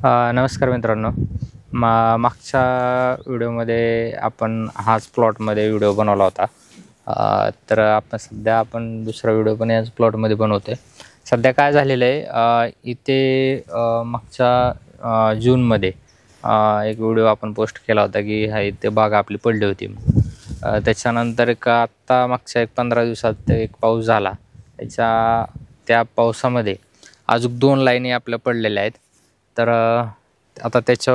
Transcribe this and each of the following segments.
नमस्कार मित्रांनो. मागच्या व्हिडिओमध्ये आपण हाच प्लॉटमध्ये व्हिडिओ बनवला होता. तर आपण दुसरा व्हिडिओ पण याच प्लॉटमध्ये बनवतो आहे. सध्या काय झालेलं आहे, इथे मागच्या जूनमध्ये एक व्हिडिओ आपण पोस्ट केला होता की इथे बाग आपली पडली होती. त्याच्यानंतर आत्ता मागच्या 15 दिवसात एक पाऊस झाला. त्या पावसामध्ये अजून 2 लाईनी आपल्या पडलेल्या आहेत. तर आता त्याच्या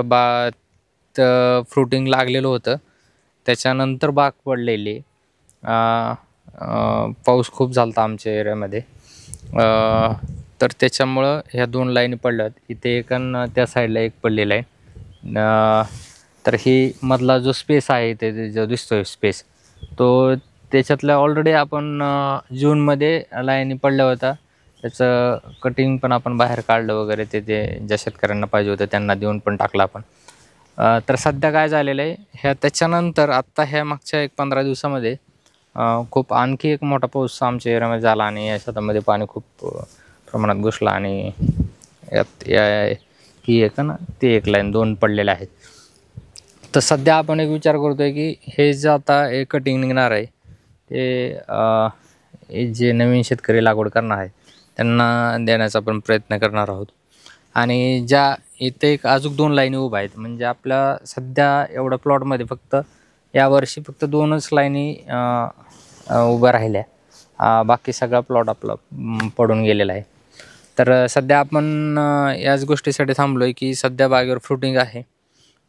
फ्रुटिंग लागलेलं होतं. त्याच्यानंतर बाग पडलेली. पाऊस खूप झाला होता आमच्या एरियामध्ये. तर त्याच्यामुळं ह्या 2 लाईनी पडल्यात. इथे एक आणि त्या साईडला एक पडलेला आहे. तर ही मधला जो स्पेस आहे ते जो दिसतोय स्पेस, तो त्याच्यातल्या ऑलरेडी आपण जूनमध्ये लाईनी पडल्या होत्या. त्याचं कटिंग पण आपण बाहेर काढलं वगैरे. ते ज्या शेतकऱ्यांना पाहिजे होतं त्यांना देऊन पण टाकलं आपण. तर सध्या काय झालेलं आहे, त्याच्यानंतर आत्ता ह्या मागच्या 15 दिवसामध्ये खूप आणखी एक मोठा पाऊस आमच्या एरियामध्ये झाला आणि या शेतामध्ये पाणी खूप प्रमाणात घुसलं. आणि ही एक ना ती एक लाईन 2 पडलेल्या आहेत. तर सध्या आपण एक विचार करतो आहे की हे जे आता एक कटिंग निघणार आहे ते जे नवीन शेतकरी लागवड करणार आहे त्यांना देण्याचा आपण प्रयत्न करणार आहोत. आणि ज्या इथे एक अजून 2 लाईनी उभ्या आहेत, म्हणजे आपल्या सध्या एवढ्या प्लॉटमध्ये फक्त यावर्षी फक्त 2च लाईनी उभ्या राहिल्या. बाकी सगळा प्लॉट आपला पडून गेलेला आहे. तर सध्या आपण याच गोष्टीसाठी थांबलो आहे की सध्या बागेवर फ्रुटिंग आहे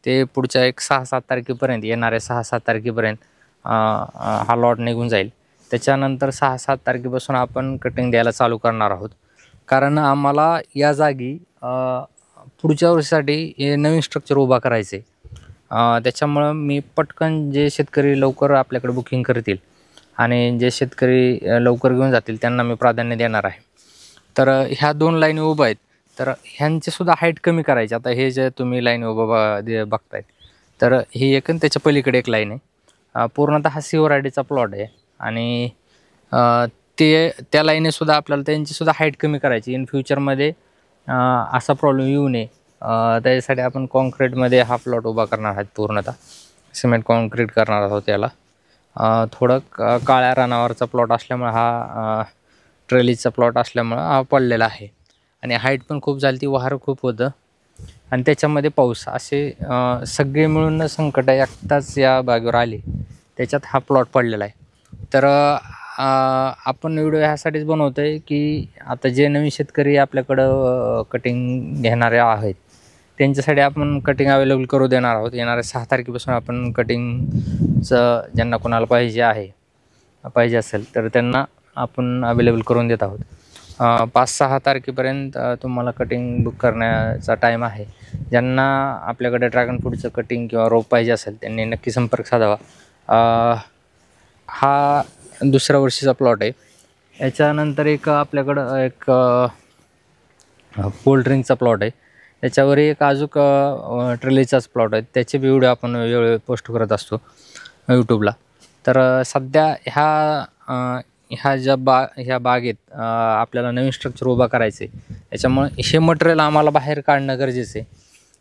ते पुढच्या 6-7 तारखेपर्यंत, येणाऱ्या 6-7 तारखेपर्यंत हा लॉट निघून जाईल. त्याच्यानंतर 6-7 तारखेपासून आपण कटिंग द्यायला चालू करणार आहोत. कारण आम्हाला या जागी पुढच्या वर्षीसाठी हे नवीन स्ट्रक्चर उभा करायचे. त्याच्यामुळं मी पटकन जे शेतकरी लवकर आपल्याकडे बुकिंग करतील आणि जे शेतकरी लवकर घेऊन जातील त्यांना मी प्राधान्य देणार आहे. तर ह्या 2 लाईनी उभ्या आहेत. तर ह्यांचीसुद्धा हाईट कमी करायची. आता हे जे तुम्ही लाईन बघतायत, तर ही एक आणि त्याच्या पलीकडे एक लाईन आहे. पूर्णतः हा सिवरायडीचा प्लॉट आहे. आणि त्या लाईनीसुद्धा आपल्याला त्यांचीसुद्धा हाईट कमी करायची. इन फ्युचरमध्ये असा प्रॉब्लेम येऊ नये त्याच्यासाठी आपण कॉन्क्रीटमध्ये हा प्लॉट उभा करणार आहोत. पूर्णतः सिमेंट कॉन्क्रीट करणार आहोत त्याला. थोडं काळ्या रानावरचा प्लॉट असल्यामुळे हा ट्रेलीचा प्लॉट असल्यामुळं हा पडलेला आहे. आणि हाईट पण खूप झाली, ती वारं खूप होतं आणि त्याच्यामध्ये पाऊस, असे सगळे मिळून संकट एकटाच या बागेवर आली. त्याच्यात हा प्लॉट पडलेला आहे. तर आपण व्हिडिओ ह्यासाठीच बनवतो आहे की आता जे नवीन शेतकरी आपल्याकडं कटिंग घेणारे आहेत त्यांच्यासाठी आपण कटिंग अवेलेबल करू देणार आहोत. येणाऱ्या 6 तारखेपासून आपण कटिंगचं ज्यांना कोणाला पाहिजे असेल तर त्यांना आपण अवेलेबल करून देत आहोत. 5-6 तारखेपर्यंत तुम्हाला कटिंग बुक करण्याचा टाईम आहे. ज्यांना आपल्याकडे ड्रॅगन फ्रूटचं कटिंग किंवा रोप पाहिजे असेल त्यांनी नक्की संपर्क साधावा. हा दुसऱ्या वर्षीचा प्लॉट आहे. याच्यानंतर आपल्याकडं एक कोल्ड ड्रिंकचा प्लॉट आहे. त्याच्यावरही एक अजून ट्रेलीचाच प्लॉट आहे. त्याचे व्हिडिओ आपण वेळोवेळी पोस्ट करत असतो यूट्यूबला. तर सध्या ह्या बागेत आपल्याला नवीन स्ट्रक्चर उभा करायचं आहे. त्याच्यामुळे हे मटेरियल आम्हाला बाहेर काढणं गरजेचं आहे.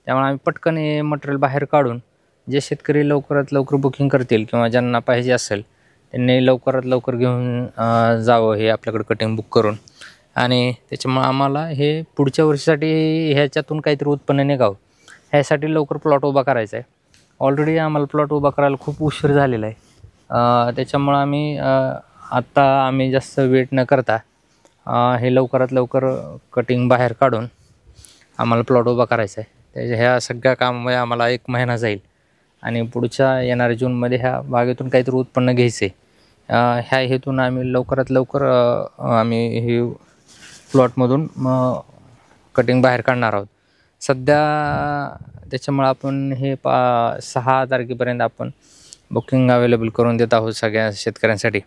त्यामुळे आम्ही पटकन हे मटेरियल बाहेर काढून जे शेतकरी लवकरात लवकर बुकिंग करतील किंवा ज्यांना पाहिजे असेल त्यांनी लवकरात लवकर घेऊन जावं हे आपल्याकडे कटिंग बुक करून. आणि त्याच्यामुळे आम्हाला हे पुढच्या वर्षीसाठी ह्याच्यातून काहीतरी उत्पन्न निघावं ह्यासाठी लवकर प्लॉट उभा करायचा आहे. ऑलरेडी आम्हाला प्लॉट उभा करायला खूप उशीर झालेला आहे. त्याच्यामुळं आम्ही जास्त वेट न करता हे लवकरात लवकर कटिंग बाहेर काढून आम्हाला प्लॉट उभा करायचा आहे. ह्या सगळ्या कामामुळे आम्हाला 1 महिना जाईल आणि पुढच्या येणाऱ्या जूनमध्ये ह्या बागेतून काहीतरी उत्पन्न घ्यायचं आहे. ह्या हेतून आम्ही लवकरात लवकर आम्ही हे प्लॉटमधून कटिंग बाहेर काढणार आहोत. सध्या त्याच्यामुळं आपण हे 6 तारखेपर्यंत आपण बुकिंग अवेलेबल करून देत आहोत सगळ्या शेतकऱ्यांसाठी.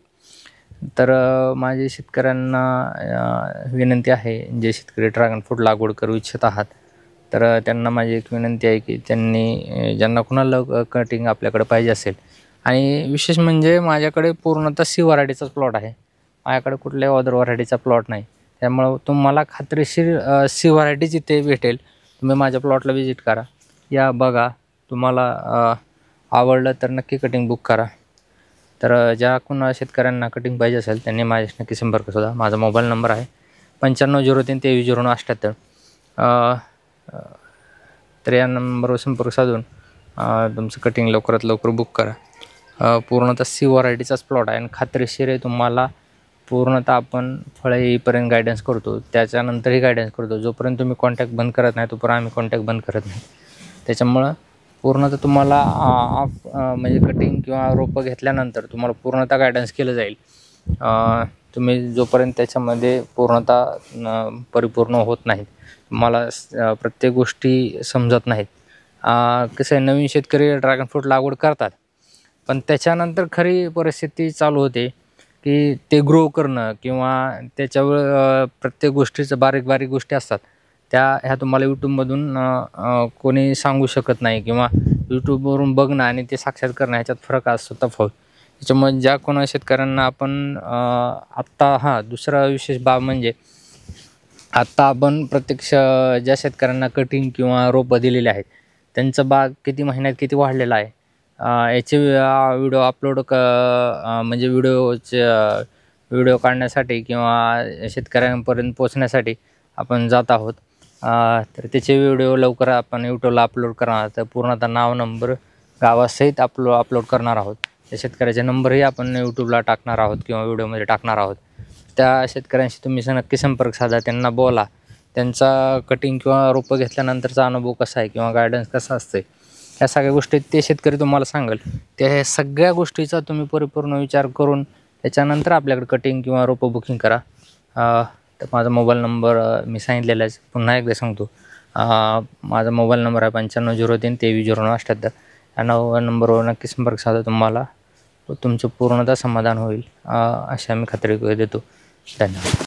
तर माझे शेतकऱ्यांना विनंती आहे, जे शेतकरी ड्रॅगन फ्रूट लागवड करू इच्छित आहात तर त्यांना माझी एक विनंती आहे की ज्यांना कुणाला कटिंग आपल्याकडे पाहिजे असेल, आणि विशेष म्हणजे माझ्याकडे पूर्णतः सी व्हरायटीचाच प्लॉट आहे. माझ्याकडे कुठल्याही अदर व्हरायटीचा प्लॉट नाही. त्यामुळं तुम्हाला खात्रीशीर सी व्हरायटीच इथे भेटेल. तुम्ही माझ्या प्लॉटला व्हिजिट करा, या बघा, तुम्हाला आवडलं तर नक्की कटिंग बुक करा. तर ज्या कोणा शेतकऱ्यांना कटिंग पाहिजे असेल त्यांनी माझ्याशी नक्की संपर्क साधा. माझा मोबाईल नंबर आहे 9503 230978. तर या नंबरवर संपर्क साधून तुमचं कटिंग लवकरात लवकर बुक करा. पूर्णतः सी व्हरायटीचाच प्लॉट आहे आणि खात्रीशीर आहे, तुम्हाला पूर्णतः आपण फळे येईपर्यंत गायडन्स करतो, त्याच्यानंतरही गायडन्स करतो. जोपर्यंत तुम्ही कॉन्टॅक्ट बंद करत नाही तोपर्यंत आम्ही कॉन्टॅक्ट बंद करत नाही. त्याच्यामुळं पूर्णतः तुम्हाला म्हणजे कटिंग किंवा रोपं घेतल्यानंतर तुम्हाला पूर्णतः गायडन्स केलं जाईल. तुम्ही जोपर्यंत त्याच्यामध्ये पूर्णतः परिपूर्ण होत नाहीत, तुम्हाला प्रत्येक गोष्टी समजत नाहीत. कसं आहे, नवीन शेतकरी ड्रॅगन फ्रूट लागवड करतात, पण त्याच्यानंतर खरी परिस्थिती चालू होते की ते ग्रो करणं किंवा त्याच्यावर प्रत्येक गोष्टीचं बारीक बारीक गोष्टी असतात ह्या तुम्हाला यूट्यूबमधून कोणी सांगू शकत नाही, किंवा यूट्यूबवरून बघणं आणि ते साक्षात करणं ह्याच्यात फरक असतो, तफावत. त्याच्यामुळे ज्या कोणा शेतकऱ्यांना आपण आत्ता दुसरा विशेष बाब म्हणजे आत्ता आपण प्रत्यक्ष ज्या शेतकऱ्यांना कटिंग किंवा रोपं दिलेले आहेत त्यांचं बाग किती महिन्यात किती वाढलेला आहे याचे व्हिडिओ अपलोड म्हणजे व्हिडिओ काढण्यासाठी किंवा शेतकऱ्यांपर्यंत पोहोचण्यासाठी आपण जात आहोत. तर त्याचे व्हिडिओ लवकर आपण यूट्यूबला अपलोड करणार. तर पूर्णतः नाव, नंबर, गावासहित अपलोड करणार आहोत. त्या शेतकऱ्याचे नंबरही आपण यूट्यूबला टाकणार आहोत किंवा व्हिडिओमध्ये टाकणार आहोत. त्या शेतकऱ्यांशी तुम्ही नक्की संपर्क साधा, त्यांना बोला, त्यांचा कटिंग किंवा रोपं घेतल्यानंतरचा अनुभव कसा आहे किंवा गायडन्स कसा असते, ह्या सगळ्या गोष्टी ते शेतकरी तुम्हाला सांगेल. त्या सगळ्या गोष्टीचा तुम्ही परिपूर्ण विचार करून त्याच्यानंतर आपल्याकडे कटिंग किंवा रोपं बुकिंग करा. तर माझा मोबाईल नंबर मी सांगितलेला आहे, पुन्हा एकदा सांगतो. माझा मोबाईल नंबर आहे 9503 230978. या नंबरवर नक्की संपर्क साधा, तुम्हाला तुमचं पूर्णतः समाधान होईल अशी आम्ही खात्री देतो. धन्यवाद.